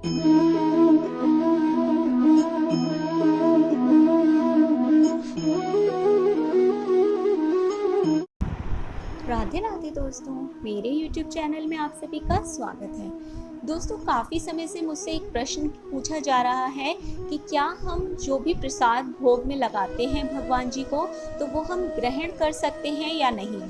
राधे राधे दोस्तों, मेरे YouTube channel में आप सभी का स्वागत है। दोस्तों, काफ़ी समय से मुझसे एक प्रश्न पूछा जा रहा है कि क्या हम जो भी प्रसाद भोग में लगाते हैं भगवान जी को, तो वो हम ग्रहण कर सकते हैं या नहीं।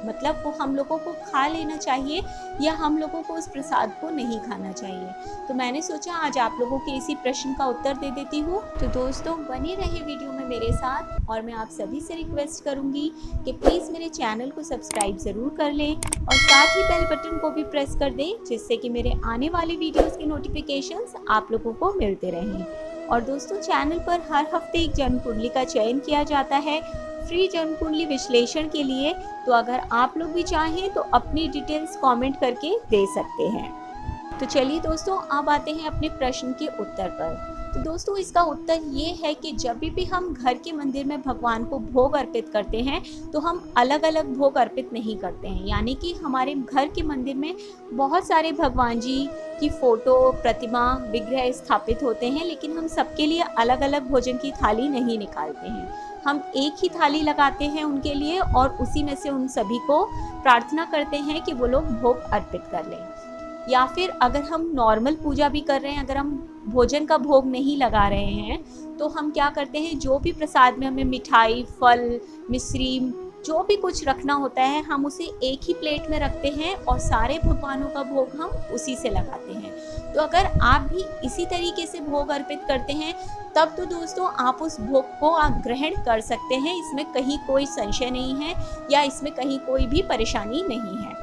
मतलब वो हम लोगों को खा लेना चाहिए या हम लोगों को उस प्रसाद को नहीं खाना चाहिए। तो मैंने सोचा आज आप लोगों के इसी प्रश्न का उत्तर दे देती हूँ। तो दोस्तों, बने रहे वीडियो में मेरे साथ, और मैं आप सभी से रिक्वेस्ट करूँगी कि प्लीज़ मेरे चैनल को सब्सक्राइब ज़रूर कर लें और साथ ही बेल बटन को भी प्रेस कर दें, जिससे कि मेरे आने वाले वीडियोज़ के नोटिफिकेशंस आप लोगों को मिलते रहें। और दोस्तों, चैनल पर हर हफ्ते एक जन्म कुंडली का चयन किया जाता है फ्री जन्म कुंडली विश्लेषण के लिए। तो अगर आप लोग भी चाहें तो अपनी डिटेल्स कमेंट करके दे सकते हैं। तो चलिए दोस्तों, अब आते हैं अपने प्रश्न के उत्तर पर। तो दोस्तों, इसका उत्तर ये है कि जब भी हम घर के मंदिर में भगवान को भोग अर्पित करते हैं तो हम अलग अलग भोग अर्पित नहीं करते हैं। यानी कि हमारे घर के मंदिर में बहुत सारे भगवान जी की फ़ोटो, प्रतिमा, विग्रह स्थापित होते हैं, लेकिन हम सबके लिए अलग अलग भोजन की थाली नहीं निकालते हैं। हम एक ही थाली लगाते हैं उनके लिए और उसी में से उन सभी को प्रार्थना करते हैं कि वो लोग भोग अर्पित कर लें। या फिर अगर हम नॉर्मल पूजा भी कर रहे हैं, अगर हम भोजन का भोग नहीं लगा रहे हैं, तो हम क्या करते हैं, जो भी प्रसाद में हमें मिठाई, फल, मिश्री, जो भी कुछ रखना होता है, हम उसे एक ही प्लेट में रखते हैं और सारे भगवानों का भोग हम उसी से लगाते हैं। तो अगर आप भी इसी तरीके से भोग अर्पित करते हैं, तब तो दोस्तों आप उस भोग को आप ग्रहण कर सकते हैं। इसमें कहीं कोई संशय नहीं है या इसमें कहीं कोई भी परेशानी नहीं है।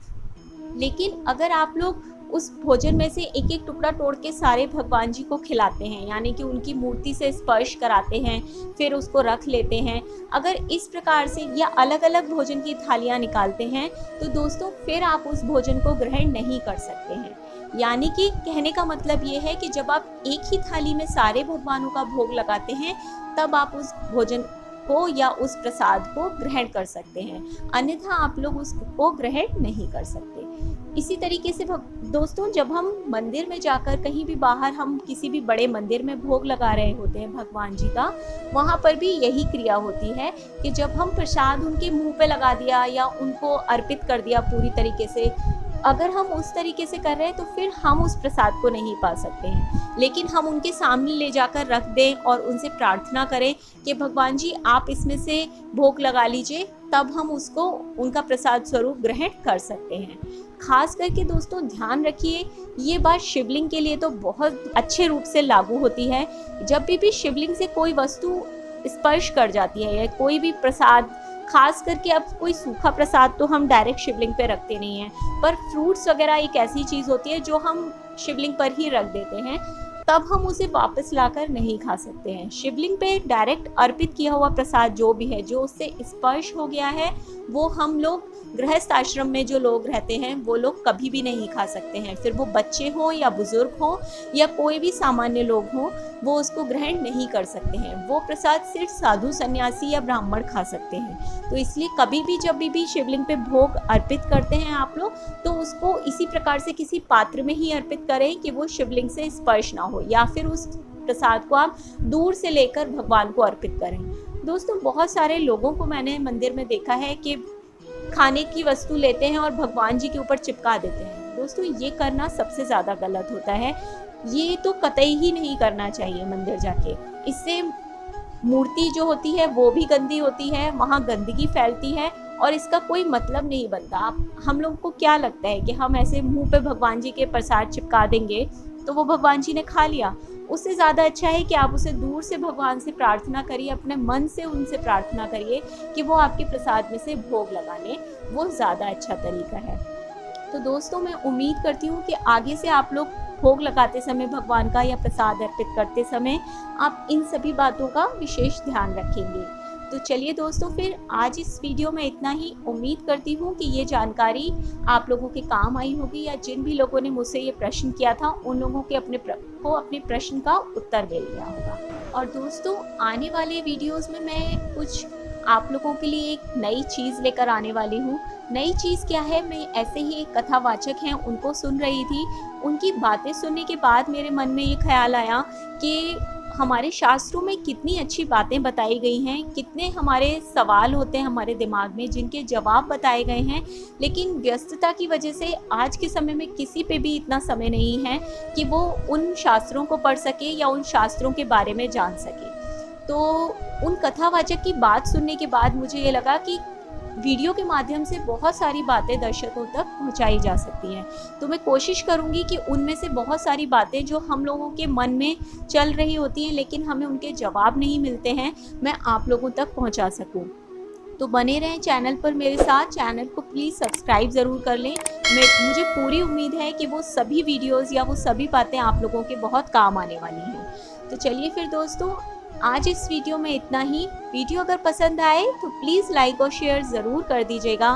लेकिन अगर आप लोग उस भोजन में से एक एक टुकड़ा तोड़ के सारे भगवान जी को खिलाते हैं, यानी कि उनकी मूर्ति से स्पर्श कराते हैं, फिर उसको रख लेते हैं, अगर इस प्रकार से या अलग अलग भोजन की थालियाँ निकालते हैं, तो दोस्तों फिर आप उस भोजन को ग्रहण नहीं कर सकते हैं। यानी कि कहने का मतलब ये है कि जब आप एक ही थाली में सारे भगवानों का भोग लगाते हैं, तब आप उस भोजन को या उस प्रसाद को ग्रहण कर सकते हैं, अन्यथा आप लोग उसको ग्रहण नहीं कर सकते। इसी तरीके से दोस्तों, जब हम मंदिर में जाकर कहीं भी बाहर हम किसी भी बड़े मंदिर में भोग लगा रहे होते हैं भगवान जी का, वहाँ पर भी यही क्रिया होती है कि जब हम प्रसाद उनके मुंह पे लगा दिया या उनको अर्पित कर दिया पूरी तरीके से, अगर हम उस तरीके से कर रहे हैं तो फिर हम उस प्रसाद को नहीं पा सकते हैं। लेकिन हम उनके सामने ले जाकर रख दें और उनसे प्रार्थना करें कि भगवान जी आप इसमें से भोग लगा लीजिए, तब हम उसको उनका प्रसाद स्वरूप ग्रहण कर सकते हैं। खास करके दोस्तों ध्यान रखिए, ये बात शिवलिंग के लिए तो बहुत अच्छे रूप से लागू होती है। जब भी शिवलिंग से कोई वस्तु स्पर्श कर जाती है या कोई भी प्रसाद, खास करके अब कोई सूखा प्रसाद तो हम डायरेक्ट शिवलिंग पे रखते नहीं हैं, पर फ्रूट्स वगैरह एक ऐसी चीज़ होती है जो हम शिवलिंग पर ही रख देते हैं, तब हम उसे वापस लाकर नहीं खा सकते हैं। शिवलिंग पे डायरेक्ट अर्पित किया हुआ प्रसाद जो भी है, जो उससे स्पर्श हो गया है, वो हम लोग गृहस्थ आश्रम में जो लोग रहते हैं वो लोग कभी भी नहीं खा सकते हैं। फिर वो बच्चे हों या बुजुर्ग हों या कोई भी सामान्य लोग हों, वो उसको ग्रहण नहीं कर सकते हैं। वो प्रसाद सिर्फ साधु सन्यासी या ब्राह्मण खा सकते हैं। तो इसलिए कभी भी जब भी शिवलिंग पे भोग अर्पित करते हैं आप लोग, तो उसको इसी प्रकार से किसी पात्र में ही अर्पित करें कि वो शिवलिंग से स्पर्श ना हो, या फिर उस प्रसाद को आप दूर से लेकर भगवान को अर्पित करें। दोस्तों, बहुत सारे लोगों को मैंने मंदिर में देखा है कि खाने की वस्तु लेते हैं और भगवान जी के ऊपर चिपका देते हैं। दोस्तों, ये करना सबसे ज़्यादा गलत होता है। ये तो कतई ही नहीं करना चाहिए मंदिर जाके। इससे मूर्ति जो होती है वो भी गंदी होती है, वहाँ गंदगी फैलती है और इसका कोई मतलब नहीं बनता। हम लोग को क्या लगता है कि हम ऐसे मुंह पे भगवान जी के प्रसाद चिपका देंगे तो वो भगवान जी ने खा लिया। उससे ज़्यादा अच्छा है कि आप उसे दूर से भगवान से प्रार्थना करिए, अपने मन से उनसे प्रार्थना करिए कि वो आपके प्रसाद में से भोग लगा लें। वो ज़्यादा अच्छा तरीका है। तो दोस्तों, मैं उम्मीद करती हूँ कि आगे से आप लोग भोग लगाते समय भगवान का या प्रसाद अर्पित करते समय आप इन सभी बातों का विशेष ध्यान रखेंगे। तो चलिए दोस्तों, फिर आज इस वीडियो में इतना ही। उम्मीद करती हूँ कि ये जानकारी आप लोगों के काम आई होगी, या जिन भी लोगों ने मुझसे ये प्रश्न किया था उन लोगों के अपने प्रश्न का उत्तर मिल गया होगा। और दोस्तों, आने वाले वीडियोस में मैं कुछ आप लोगों के लिए एक नई चीज़ लेकर आने वाली हूँ। नई चीज़ क्या है, मैं ऐसे ही एक कथावाचक हैं उनको सुन रही थी। उनकी बातें सुनने के बाद मेरे मन में ये ख़्याल आया कि हमारे शास्त्रों में कितनी अच्छी बातें बताई गई हैं, कितने हमारे सवाल होते हैं हमारे दिमाग में जिनके जवाब बताए गए हैं, लेकिन व्यस्तता की वजह से आज के समय में किसी पे भी इतना समय नहीं है कि वो उन शास्त्रों को पढ़ सके या उन शास्त्रों के बारे में जान सके। तो उन कथावाचक की बात सुनने के बाद मुझे ये लगा कि वीडियो के माध्यम से बहुत सारी बातें दर्शकों तक पहुंचाई जा सकती हैं। तो मैं कोशिश करूंगी कि उनमें से बहुत सारी बातें जो हम लोगों के मन में चल रही होती हैं लेकिन हमें उनके जवाब नहीं मिलते हैं, मैं आप लोगों तक पहुंचा सकूं। तो बने रहें चैनल पर मेरे साथ। चैनल को प्लीज़ सब्सक्राइब ज़रूर कर लें। मुझे पूरी उम्मीद है कि वो सभी वीडियोज़ या वो सभी बातें आप लोगों के बहुत काम आने वाली हैं। तो चलिए फिर दोस्तों, आज इस वीडियो में इतना ही। वीडियो अगर पसंद आए तो प्लीज़ लाइक और शेयर ज़रूर कर दीजिएगा।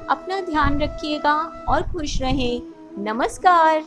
अपना ध्यान रखिएगा और खुश रहें। नमस्कार।